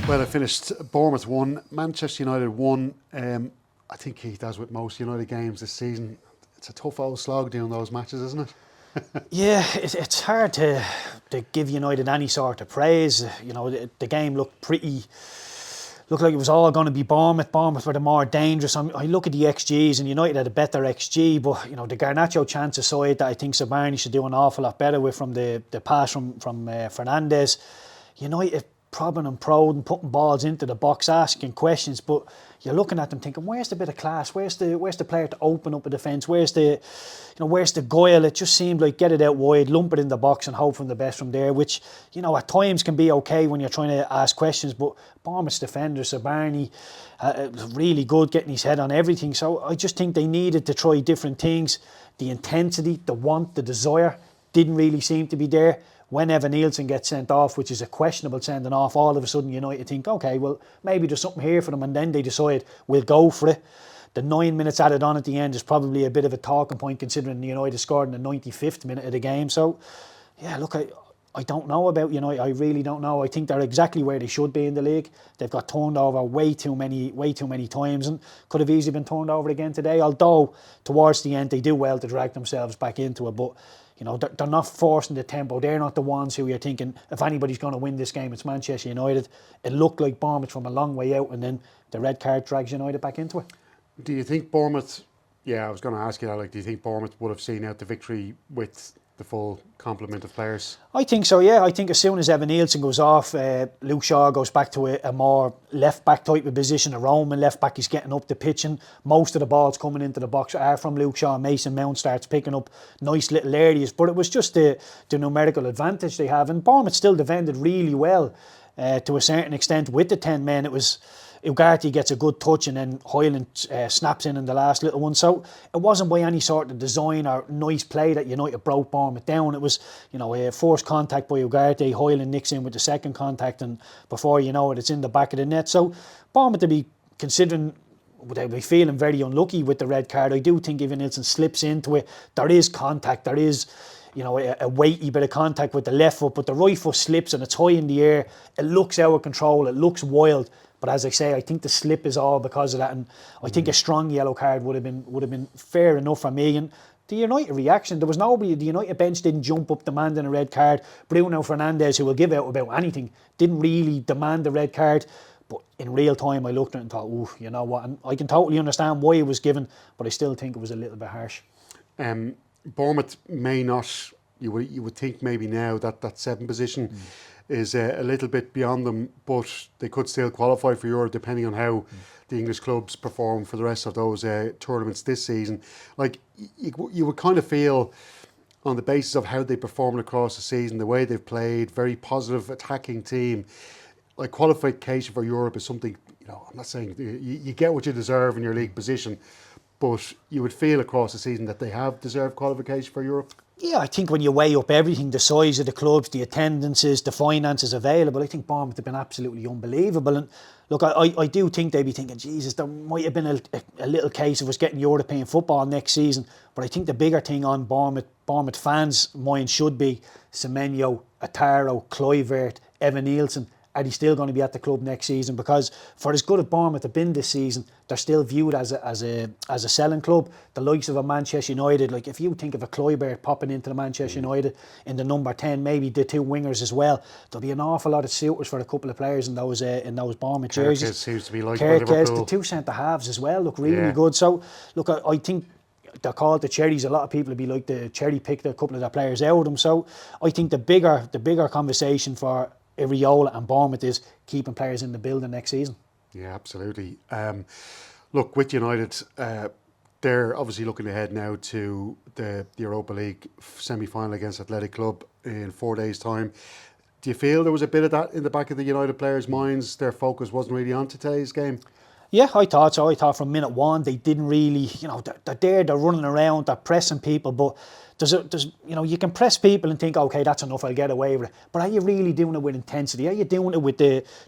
Well, it finished Bournemouth 1, Manchester United 1. I think, Keith, as with most United games this season, it's a tough old slog doing those matches, isn't it? Yeah, it's hard to give United any sort of praise. You know, the game looked like it was all going to be Bournemouth. Bournemouth were the more dangerous. I look at the XGs and United had a better XG, but you know the Garnacho chance aside, that I think Sabani should do an awful lot better with from the pass from Fernandes. United prodding and prodding, putting balls into the box, asking questions, but you're looking at them thinking, where's the bit of class? Where's the player to open up a defence? Where's the guile? It just seemed like get it out wide, lump it in the box and hope for the best from there, which, you know, at times can be okay when you're trying to ask questions, but Bournemouth's defender, Sabani, was really good getting his head on everything. So I just think they needed to try different things. The intensity, the want, the desire didn't really seem to be there. When Evan Nielsen gets sent off, which is a questionable sending off, all of a sudden United think, okay, well, maybe there's something here for them, and then they decide, we'll go for it. The 9 minutes added on at the end is probably a bit of a talking point, considering United scored in the 95th minute of the game. So, yeah, look, I don't know about United. I really don't know. I think they're exactly where they should be in the league. They've got turned over way too many times, and could have easily been turned over again today, although towards the end they do well to drag themselves back into it. But you know, they're not forcing the tempo. They're not the ones who you're thinking, if anybody's going to win this game, it's Manchester United. It looked like Bournemouth from a long way out, and then the red card drags United back into it. Do you think Bournemouth, I was going to ask you that, like, do you think Bournemouth would have seen out the victory with the full complement of players? I think so, yeah. I think as soon as Evan Nielsen goes off, Luke Shaw goes back to a more left-back type of position. A Roman left-back is getting up the pitch, and most of the balls coming into the box are from Luke Shaw. Mason Mount starts picking up nice little areas, but it was just the numerical advantage they have. And Bournemouth still defended really well to a certain extent with the 10 men. It was Ugarte gets a good touch, and then Hojlund snaps in the last little one. So it wasn't by any sort of design or nice play that United broke Bournemouth down. It was, you know, a forced contact by Ugarte. Hojlund nicks in with the second contact, and before you know it, it's in the back of the net. So Bournemouth, to be considering, they'll be feeling very unlucky with the red card. I do think Evan Nielsen slips into it. There is contact. There is, you know, a weighty bit of contact with the left foot, but the right foot slips and it's high in the air. It looks out of control. It looks wild. But as I say, I think the slip is all because of that, and I think a strong yellow card would have been fair enough for me. And the United reaction, there was nobody. The United bench didn't jump up demanding a red card. Bruno Fernandes, who will give out about anything, didn't really demand the red card. But in real time, I looked at it and thought, ooh, you know what? And I can totally understand why it was given, but I still think it was a little bit harsh. Bournemouth may not. You would think maybe now that 7th position is a little bit beyond them, but they could still qualify for Europe depending on how the English clubs perform for the rest of those tournaments this season. Like, you would kind of feel, on the basis of how they performed across the season, the way they've played, very positive attacking team, like qualification for Europe is something, you know, I'm not saying you get what you deserve in your league position, but you would feel across the season that they have deserved qualification for Europe. Yeah, I think when you weigh up everything, the size of the clubs, the attendances, the finances available, I think Bournemouth have been absolutely unbelievable. And look, I do think they'd be thinking, Jesus, there might have been a little case of us getting European football next season. But I think the bigger thing on Bournemouth fans' mind should be Semenyo, Ataro, Kluivert, Evan Nielsen. Are they still going to be at the club next season? Because for as good as Bournemouth have been this season, they're still viewed as a selling club. The likes of a Manchester United, like if you think of a Kluivert popping into the Manchester United in the number 10, maybe the two wingers as well, there'll be an awful lot of suitors for a couple of players in those Bournemouth jerseys. Kerkez seems to be like Liverpool. The two centre halves as well look really good. So look, I think they're called the cherries. A lot of people would be like the cherry picked a couple of their players out of them. So I think the bigger conversation for Iriola and Bournemouth is keeping players in the building next season. Yeah, absolutely. Look, with United, they're obviously looking ahead now to the Europa League semi-final against Athletic Club in 4 days' time. Do you feel there was a bit of that in the back of the United players' minds? Their focus wasn't really on today's game? Yeah, I thought so. I thought from minute one they didn't really, you know, they're there, they're running around, they're pressing people, but you can press people and think, okay, that's enough, I'll get away with it. But are you really doing it with intensity? Are you doing it with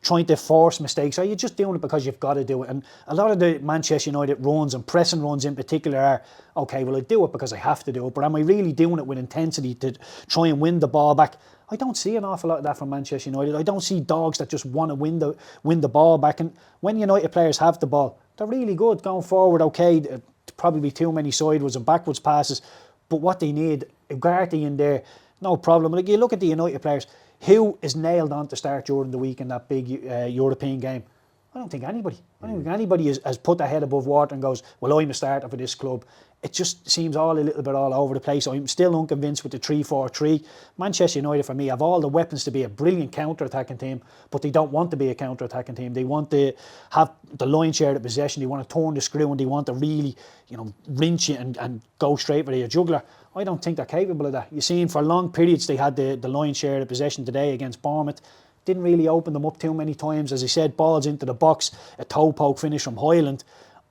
trying to force mistakes? Are you just doing it because you've got to do it? And a lot of the Manchester United runs and pressing runs in particular are, okay, well, I do it because I have to do it. But am I really doing it with intensity to try and win the ball back? I don't see an awful lot of that from Manchester United. I don't see dogs that just want to win the ball back. And when United players have the ball, they're really good going forward. Okay, probably too many sideways and backwards passes. But what they need, Ugarte in there, no problem. Like you look at the United players, who is nailed on to start during the week in that big European game? I don't think anybody. I don't think anybody has put their head above water and goes, well, I'm a starter for this club. It just seems a little bit all over the place. I'm still unconvinced with the 3-4-3. Manchester United, for me, have all the weapons to be a brilliant counter-attacking team, but they don't want to be a counter-attacking team. They want to have the lion's share of possession. They want to turn the screw and they want to really, wrench it and go straight for the jugular. I don't think they're capable of that. You've seen for long periods they had the lion's share of possession today against Bournemouth. Didn't really open them up too many times. As I said, balls into the box, a toe poke finish from Hojlund.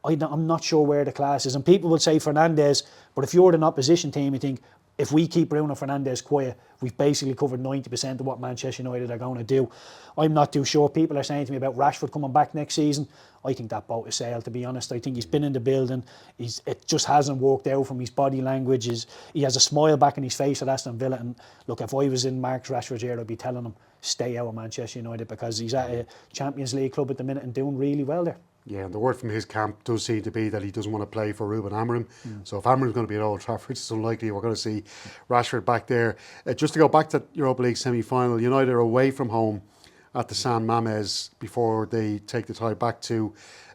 I'm not sure where the class is. And people will say Fernandes, but if you're an opposition team, you think, if we keep Bruno Fernandes quiet, we've basically covered 90% of what Manchester United are going to do. I'm not too sure. People are saying to me about Rashford coming back next season. I think that boat is sailed, to be honest. I think he's been in the building. It just hasn't worked out from his body language. He has a smile back in his face at Aston Villa. And look, if I was in Marcus Rashford's ear, I'd be telling him, stay out of Manchester United, because he's at a Champions League club at the minute and doing really well there. Yeah, and the word from his camp does seem to be that he doesn't want to play for Ruben Amorim. So if Amorim's going to be at Old Trafford, it's unlikely we're going to see Rashford back there. Just to go back to Europa League semi-final, United are away from home at the San Mamés before they take the tie back to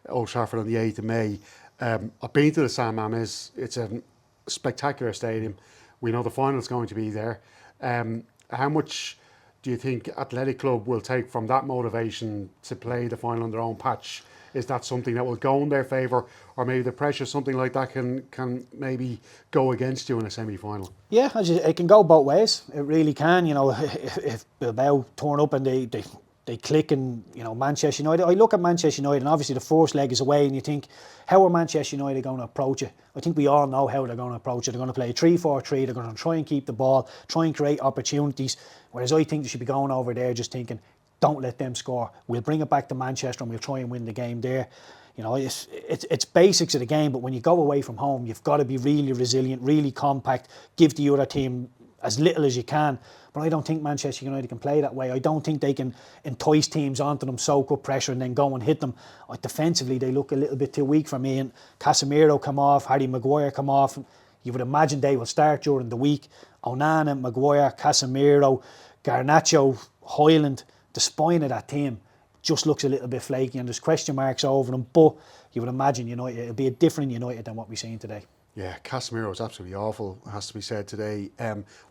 Old Trafford on the 8th of May. I've been to the San Mamés. It's a spectacular stadium. We know the final's going to be there. How much do you think Athletic Club will take from that motivation to play the final on their own patch? Is that something that will go in their favour, or maybe the pressure, something like that, can maybe go against you in a semi-final? Yeah, it can go both ways. It really can. If Bilbao turn up and they click, and Manchester United. I look at Manchester United, and obviously the first leg is away, and you think, how are Manchester United going to approach it? I think we all know how they're going to approach it. They're going to play a 3-4-3. They're going to try and keep the ball, try and create opportunities. Whereas I think they should be going over there just thinking, don't let them score. We'll bring it back to Manchester and we'll try and win the game there. It's basics of the game, but when you go away from home, you've got to be really resilient, really compact, give the other team as little as you can. But I don't think Manchester United can play that way. I don't think they can entice teams onto them, soak up pressure and then go and hit them. Defensively, they look a little bit too weak for me. And Casemiro come off, Harry Maguire come off. You would imagine they will start during the week. Onana, Maguire, Casemiro, Garnacho, Hojlund. The spine of that team just looks a little bit flaky and there's question marks over them. But you would imagine United, it'll be a different United than what we've seen today. Yeah, Casemiro is absolutely awful, has to be said today.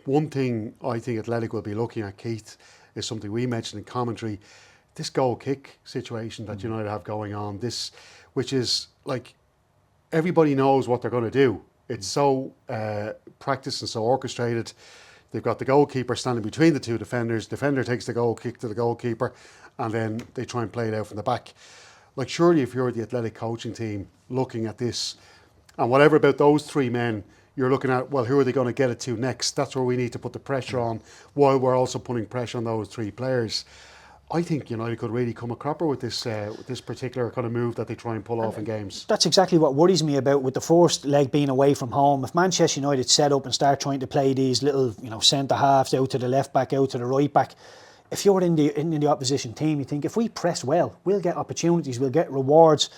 One thing I think Athletic will be looking at, Keith, is something we mentioned in commentary. This goal kick situation that United have going on, which is like everybody knows what they're going to do. It's so practiced and so orchestrated. They've got the goalkeeper standing between the two defenders. Defender takes the goal kick to the goalkeeper, and then they try and play it out from the back. Like, surely if you're the Athletic coaching team looking at this, and whatever about those three men, you're looking at, well, who are they going to get it to next? That's where we need to put the pressure on, while we're also putting pressure on those three players. I think United could really come a cropper with this particular kind of move that they try and pull off in games. That's exactly what worries me about with the first leg being away from home. If Manchester United set up and start trying to play these little, centre halves out to the left back, out to the right back, if you're in the opposition team, you think if we press well, we'll get opportunities, we'll get rewards.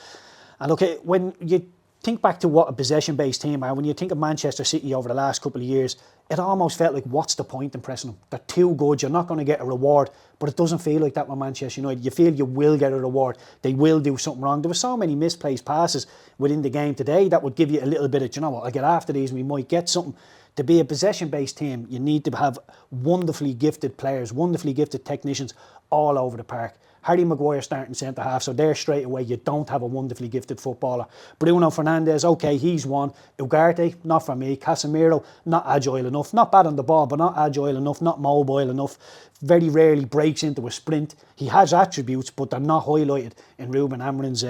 And look, when you think back to what a possession-based team are, when you think of Manchester City over the last couple of years, it almost felt like, what's the point in pressing them? They're too good, you're not going to get a reward. But it doesn't feel like that with Manchester United. You feel you will get a reward. They will do something wrong. There were so many misplaced passes within the game today that would give you a little bit of, I'll get after these, we might get something. To be a possession-based team, you need to have wonderfully gifted players, wonderfully gifted technicians all over the park. Harry Maguire starting centre half, so there straight away you don't have a wonderfully gifted footballer. Bruno Fernandes, okay, he's one. Ugarte, not for me. Casemiro, not agile enough. Not bad on the ball, but not agile enough, not mobile enough. Very rarely breaks into a sprint. He has attributes, but they're not highlighted in Ruben Amorim's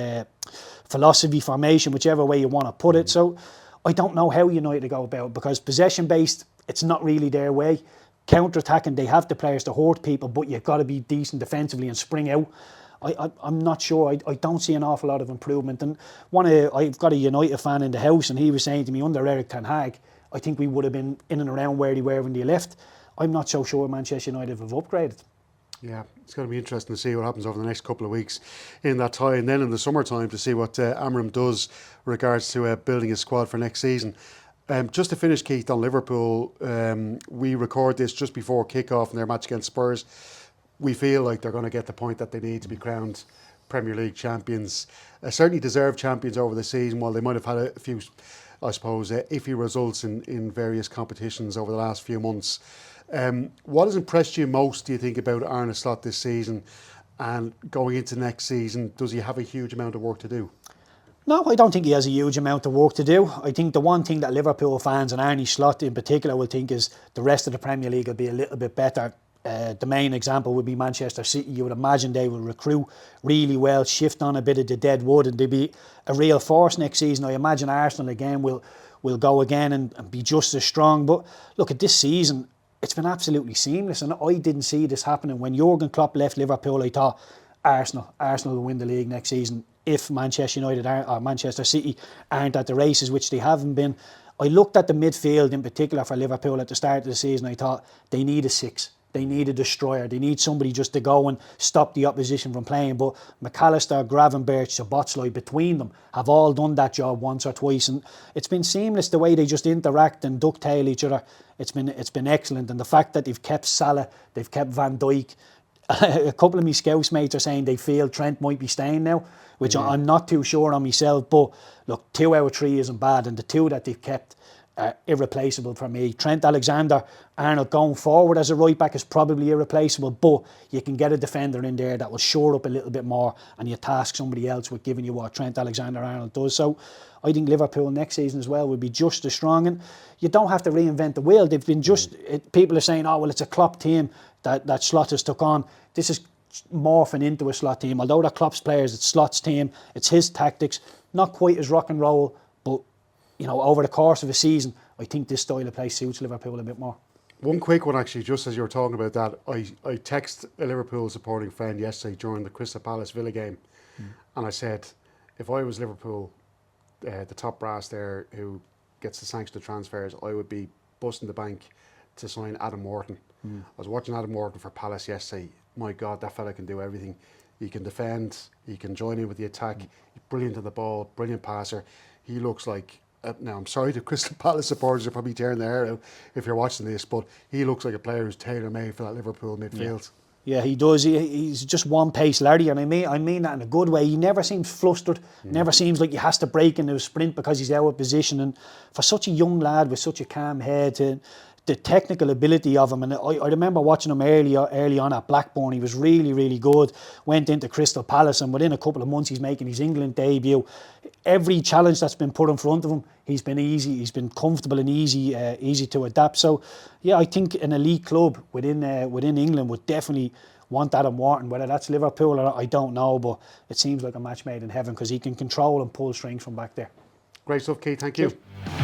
philosophy, formation, whichever way you want to put it. So I don't know how United go about it, because possession-based, it's not really their way. Counter-attacking, they have the players to hurt people, but you've got to be decent defensively and spring out. I'm not sure. I don't see an awful lot of improvement. And I've got a United fan in the house, and he was saying to me, under Eric Ten Hag, I think we would have been in and around where they were when they left. I'm not so sure Manchester United have upgraded. Yeah, it's going to be interesting to see what happens over the next couple of weeks in that tie, and then in the summertime to see what Amram does with regards to building a squad for next season. Just to finish, Keith, on Liverpool, we record this just before kick-off in their match against Spurs. We feel like they're going to get the point that they need to be crowned Premier League champions. Certainly deserved champions over the season, while they might have had a few, I suppose, iffy results in various competitions over the last few months. What has impressed you most, do you think, about Arne Slot this season? And going into next season, does he have a huge amount of work to do? No, I don't think he has a huge amount of work to do. I think the one thing that Liverpool fans and Arne Slot in particular will think is the rest of the Premier League will be a little bit better. The main example would be Manchester City. You would imagine they will recruit really well, shift on a bit of the dead wood, and they'll be a real force next season. I imagine Arsenal again will go again and be just as strong. But look, at this season, it's been absolutely seamless, and I didn't see this happening. When Jurgen Klopp left Liverpool, I thought Arsenal will win the league next season if Manchester United or Manchester City aren't at the races, which they haven't been. I looked at the midfield in particular for Liverpool at the start of the season. I thought they need a six. They need a destroyer. They need somebody just to go and stop the opposition from playing. But McAllister, Gravenberch, Szoboszlai, between them have all done that job once or twice, and it's been seamless the way they just interact and ducktail each other. It's been excellent, and the fact that they've kept Salah, they've kept Van Dijk. A couple of my Scouse mates are saying they feel Trent might be staying now, which I'm not too sure on myself. But look, 2 out of 3 isn't bad, and the two that they've kept are irreplaceable for me. Trent Alexander-Arnold going forward as a right back is probably irreplaceable, but you can get a defender in there that will shore up a little bit more, and you task somebody else with giving you what Trent Alexander-Arnold does. So I think Liverpool next season as well will be just as strong, and you don't have to reinvent the wheel. They've been people are saying, oh well, it's a Klopp team that Slot has took on. This is morphing into a Slot team. Although they're Klopp's players, it's Slot's team, it's his tactics. Not quite as rock and roll, but you know, over the course of a season, I think this style of play suits Liverpool a bit more. One quick one, actually, just as you were talking about that, I texted a Liverpool supporting friend yesterday during the Crystal Palace Villa game, and I said, if I was Liverpool, the top brass there who gets the sanction of transfers, I would be busting the bank to sign Adam Wharton. I was watching Adam Wharton for Palace yesterday. My God, that fella can do everything. He can defend, he can join in with the attack, he's brilliant on the ball, brilliant passer. He looks like, now I'm sorry, the Crystal Palace supporters are probably tearing their hair out if you're watching this, but he looks like a player who's tailor-made for that Liverpool midfield. Yeah, he does. He's just one pace Larry, and I mean that in a good way. He never seems flustered, never seems like he has to break into a sprint because he's out of position. And for such a young lad with such a calm head, the technical ability of him, and I remember watching him early on at Blackburn. He was really, really good. Went into Crystal Palace, and within a couple of months he's making his England debut. Every challenge that's been put in front of him, he's been easy. He's been comfortable and easy to adapt. So, yeah, I think an elite club within England would definitely want Adam Wharton. Whether that's Liverpool or not, I don't know, but it seems like a match made in heaven because he can control and pull strings from back there. Great stuff, Keith. Thank you. Cheers.